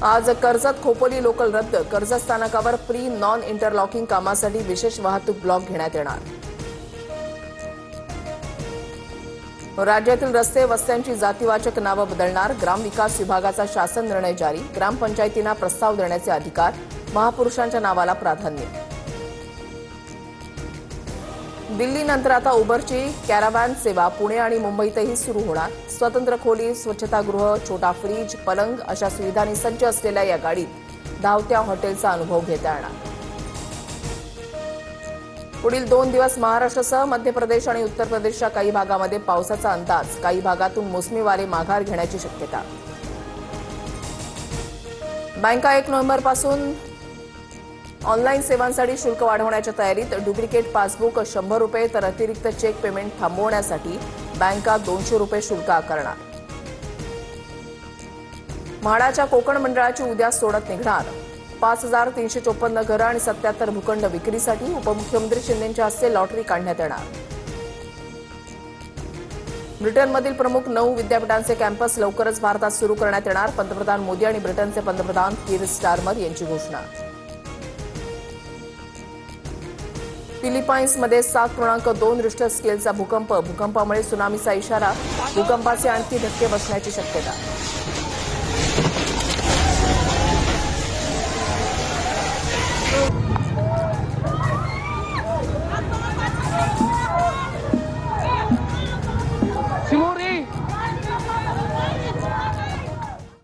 आज कर्जत खोपोली लोकल रद्द. कर्जत स्थानकावर प्री नॉन इंटरलॉकिंग कामासाठी विशेष वाहतूक ब्लॉक घेण्यात येणार. राज्यातील रस्ते वस्त्यांची जातीवाचक नावं बदलणार. ग्रामविकास विभागाचा शासन निर्णय जारी. ग्रामपंचायतींना प्रस्ताव देण्याचे अधिकार. महापुरुषांच्या नावाला प्राधान्य. दिल्लीनंतर आता उबरची कॅराव्हॅन सेवा पुणे आणि मुंबईतही सुरू होणार. स्वतंत्र खोली, स्वच्छतागृह, छोटा फ्रीज, पलंग अशा सुविधांनी सज्ज असलेल्या या गाडीत धावत्या हॉटेलचा अनुभव घेता येणार. पुढील 2 दिवस महाराष्ट्रासह मध्य प्रदेश आणि उत्तर प्रदेशच्या काही भागामध्ये पावसाचा अंदाज. काही भागातून मोसमी वारे माघार घेण्याची शक्यता. बँका 1 नोव्हेंबरपासून ऑनलाईन सेवांसाठी शुल्क वाढवण्याच्या तयारीत. डुप्लिकेट पासबुक ₹100 तर अतिरिक्त चेक पेमेंट थांबवण्यासाठी बँका ₹200 शुल्क आकारणार. म्हाडाच्या कोकण मंडळाची उद्या सोडत निघणार. 5,354 घरं आणि 77 भूखंड विक्रीसाठी. उपमुख्यमंत्री शिंदेंच्या हस्ते लॉटरी काढण्यात येणार. ब्रिटनमधील प्रमुख 9 विद्यापीठांचे कॅम्पस लवकरच भारतात सुरू करण्यात येणार. पंतप्रधान मोदी आणि ब्रिटनचे पंतप्रधान कीर स्टारमर यांची घोषणा. फिलिपाईन्समध्ये 7.2 रिश्टर स्केलचा भूकंप. भूकंपामुळे सुनामीचा इशारा. भूकंपाचे आणखी धक्के बसण्याची शक्यता.